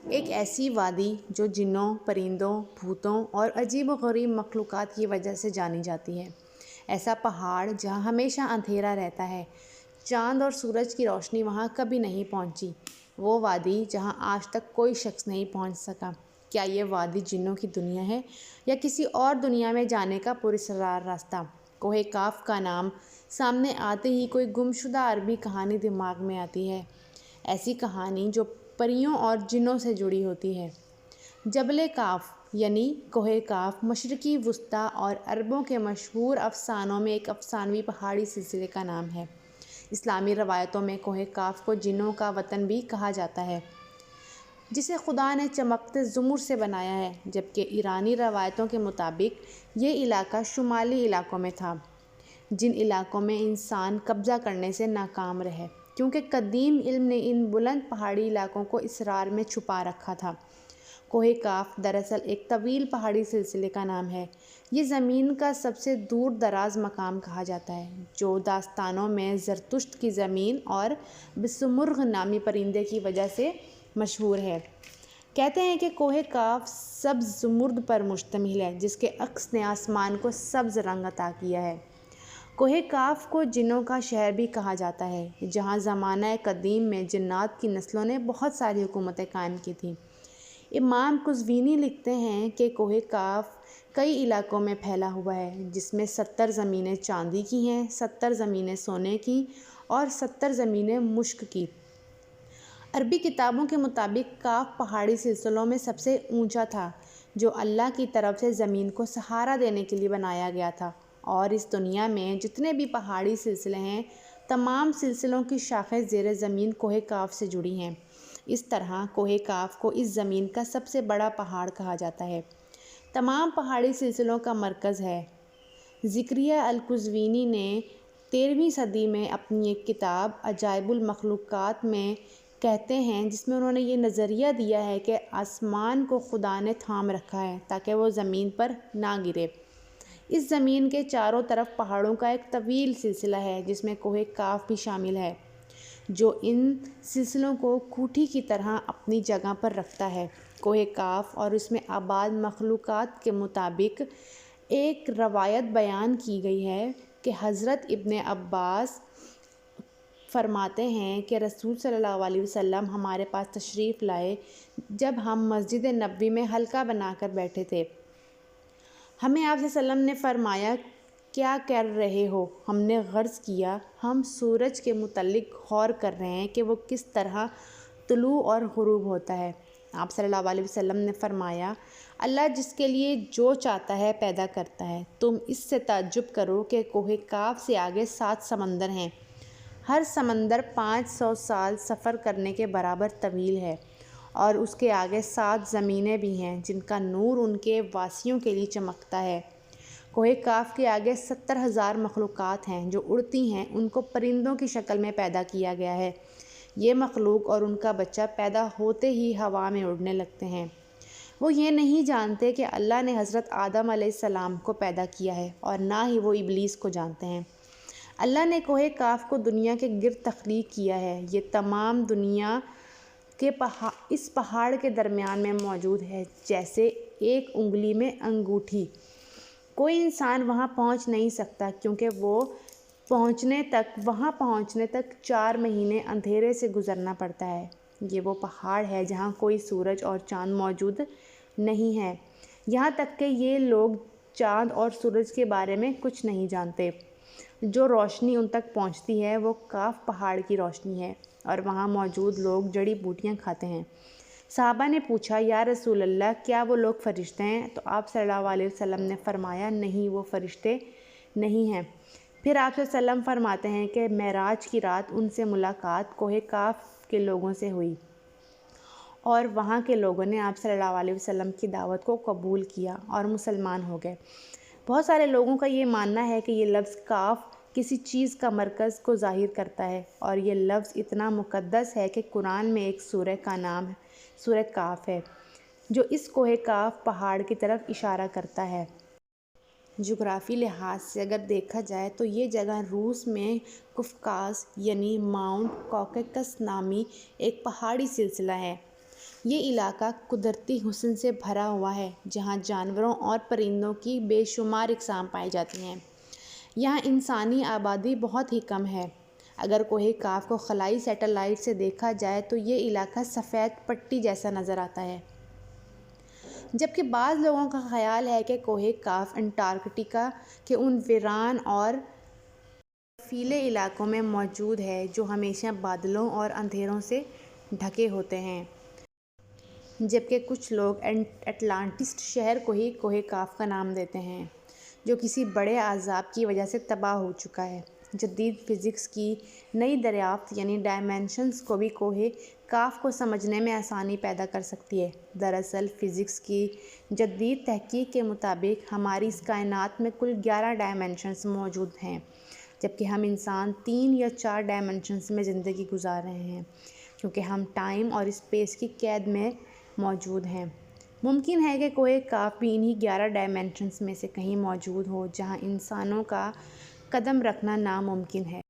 ایک ایسی وادی جو جنوں، پرندوں، بھوتوں اور عجیب و غریب مخلوقات کی وجہ سے جانی جاتی ہے۔ ایسا پہاڑ جہاں ہمیشہ اندھیرا رہتا ہے، چاند اور سورج کی روشنی وہاں کبھی نہیں پہنچی۔ وہ وادی جہاں آج تک کوئی شخص نہیں پہنچ سکا۔ کیا یہ وادی جنوں کی دنیا ہے یا کسی اور دنیا میں جانے کا پراسرار راستہ؟ کوہ کاف کا نام سامنے آتے ہی کوئی گمشدہ عربی کہانی دماغ میں آتی ہے، ایسی کہانی جو پریوں اور جنوں سے جڑی ہوتی ہے۔ جبل کاف یعنی کوہ کاف مشرقی وسطیٰ اور عربوں کے مشہور افسانوں میں ایک افسانوی پہاڑی سلسلے کا نام ہے۔ اسلامی روایتوں میں کوہ کاف کو جنوں کا وطن بھی کہا جاتا ہے، جسے خدا نے چمکتے زمر سے بنایا ہے، جبکہ ایرانی روایتوں کے مطابق یہ علاقہ شمالی علاقوں میں تھا، جن علاقوں میں انسان قبضہ کرنے سے ناکام رہے، کیونکہ قدیم علم نے ان بلند پہاڑی علاقوں کو اسرار میں چھپا رکھا تھا۔ کوہ کاف دراصل ایک طویل پہاڑی سلسلے کا نام ہے۔ یہ زمین کا سب سے دور دراز مقام کہا جاتا ہے، جو داستانوں میں زرتشت کی زمین اور بسمرغ نامی پرندے کی وجہ سے مشہور ہے۔ کہتے ہیں کہ کوہ کاف سبز زمرد پر مشتمل ہے، جس کے عکس نے آسمان کو سبز رنگ عطا کیا ہے۔ کوہ کاف کو جنوں کا شہر بھی کہا جاتا ہے، جہاں زمانہ قدیم میں جنات کی نسلوں نے بہت ساری حکومتیں قائم کی تھیں۔ امام قزوینی لکھتے ہیں کہ کوہ کاف کئی علاقوں میں پھیلا ہوا ہے، جس میں 70 زمینیں چاندی کی ہیں، 70 زمینیں سونے کی اور 70 زمینیں مشک کی۔ عربی کتابوں کے مطابق کاف پہاڑی سلسلوں میں سب سے اونچا تھا، جو اللہ کی طرف سے زمین کو سہارا دینے کے لیے بنایا گیا تھا، اور اس دنیا میں جتنے بھی پہاڑی سلسلے ہیں، تمام سلسلوں کی شاخیں زیر زمین کوہ کاف سے جڑی ہیں۔ اس طرح کوہ کاف کو اس زمین کا سب سے بڑا پہاڑ کہا جاتا ہے، تمام پہاڑی سلسلوں کا مرکز ہے۔ زکریا القزوینی نے 13ویں صدی میں اپنی ایک کتاب عجائب المخلوقات میں کہتے ہیں، جس میں انہوں نے یہ نظریہ دیا ہے کہ آسمان کو خدا نے تھام رکھا ہے تاکہ وہ زمین پر نہ گرے۔ اس زمین کے چاروں طرف پہاڑوں کا ایک طویل سلسلہ ہے، جس میں کوہ کاف بھی شامل ہے، جو ان سلسلوں کو کوٹھی کی طرح اپنی جگہ پر رکھتا ہے۔ کوہ کاف اور اس میں آباد مخلوقات کے متعلق ایک روایت بیان کی گئی ہے کہ حضرت ابن عباس فرماتے ہیں کہ رسول صلی اللہ علیہ وسلم ہمارے پاس تشریف لائے جب ہم مسجد نبوی میں حلقہ بنا کر بیٹھے تھے۔ ہمیں آپ صلی اللہ علیہ وسلم نے فرمایا، کیا کر رہے ہو؟ ہم نے غرض کیا، ہم سورج کے متعلق غور کر رہے ہیں کہ وہ کس طرح طلوع اور غروب ہوتا ہے۔ آپ صلی اللہ علیہ وسلم نے فرمایا، اللہ جس کے لیے جو چاہتا ہے پیدا کرتا ہے۔ تم اس سے تعجب کرو کہ کوہ کاف سے آگے 7 سمندر ہیں، ہر سمندر 500 سال سفر کرنے کے برابر طویل ہے، اور اس کے آگے 7 زمینیں بھی ہیں جن کا نور ان کے واسیوں کے لیے چمکتا ہے۔ کوہ کاف کے آگے 70,000 مخلوقات ہیں جو اڑتی ہیں، ان کو پرندوں کی شکل میں پیدا کیا گیا ہے۔ یہ مخلوق اور ان کا بچہ پیدا ہوتے ہی ہوا میں اڑنے لگتے ہیں۔ وہ یہ نہیں جانتے کہ اللہ نے حضرت آدم علیہ السلام کو پیدا کیا ہے، اور نہ ہی وہ ابلیس کو جانتے ہیں۔ اللہ نے کوہ کاف کو دنیا کے گرد تخلیق کیا ہے۔ یہ تمام دنیا کے اس پہاڑ کے درمیان میں موجود ہے، جیسے ایک انگلی میں انگوٹھی۔ کوئی انسان وہاں پہنچ نہیں سکتا، کیونکہ وہاں پہنچنے تک 4 مہینے اندھیرے سے گزرنا پڑتا ہے۔ یہ وہ پہاڑ ہے جہاں کوئی سورج اور چاند موجود نہیں ہے، یہاں تک کہ یہ لوگ چاند اور سورج کے بارے میں کچھ نہیں جانتے۔ جو روشنی ان تک پہنچتی ہے وہ کاف پہاڑ کی روشنی ہے، اور وہاں موجود لوگ جڑی بوٹیاں کھاتے ہیں۔ صحابہ نے پوچھا، یا رسول اللہ، کیا وہ لوگ فرشتے ہیں؟ تو آپ صلی اللہ علیہ وسلم نے فرمایا، نہیں، وہ فرشتے نہیں ہیں۔ پھر آپ صلی اللہ علیہ وسلم فرماتے ہیں کہ معراج کی رات ان سے ملاقات کوہ کاف کے لوگوں سے ہوئی، اور وہاں کے لوگوں نے آپ صلی اللہ علیہ وسلم کی دعوت کو قبول کیا اور مسلمان ہو گئے۔ بہت سارے لوگوں کا یہ ماننا ہے کہ یہ لفظ کاف کسی چیز کا مرکز کو ظاہر کرتا ہے، اور یہ لفظ اتنا مقدس ہے کہ قرآن میں ایک سورہ کا نام سورہ کاف ہے، جو اس کوہ کاف پہاڑ کی طرف اشارہ کرتا ہے۔ جغرافی لحاظ سے اگر دیکھا جائے تو یہ جگہ روس میں قفقاز یعنی ماؤنٹ کاکیکس نامی ایک پہاڑی سلسلہ ہے۔ یہ علاقہ قدرتی حسن سے بھرا ہوا ہے، جہاں جانوروں اور پرندوں کی بے شمار اقسام پائی جاتی ہیں۔ یہاں انسانی آبادی بہت ہی کم ہے۔ اگر کوہ کاف کو خلائی سیٹلائٹ سے دیکھا جائے تو یہ علاقہ سفید پٹی جیسا نظر آتا ہے، جبکہ بعض لوگوں کا خیال ہے کہ کوہ کاف انٹارکٹیکا کے ان ویران اور برفیلے علاقوں میں موجود ہے جو ہمیشہ بادلوں اور اندھیروں سے ڈھکے ہوتے ہیں، جبکہ کچھ لوگ اٹلانٹس شہر کو ہی کوہ کاف کا نام دیتے ہیں، جو کسی بڑے عذاب کی وجہ سے تباہ ہو چکا ہے۔ جدید فزکس کی نئی دریافت یعنی ڈائمینشنز کو بھی کوہ کاف کو سمجھنے میں آسانی پیدا کر سکتی ہے۔ دراصل فزکس کی جدید تحقیق کے مطابق ہماری اس کائنات میں کل 11 ڈائمینشنز موجود ہیں، جبکہ ہم انسان 3 یا 4 ڈائمینشنز میں زندگی گزار رہے ہیں، کیونکہ ہم ٹائم اور اسپیس کی قید میں موجود ہیں۔ ممکن ہے کہ کوہ کاف بھی انہی 11 ڈائمینشنز میں سے کہیں موجود ہو جہاں انسانوں کا قدم رکھنا ناممکن ہے۔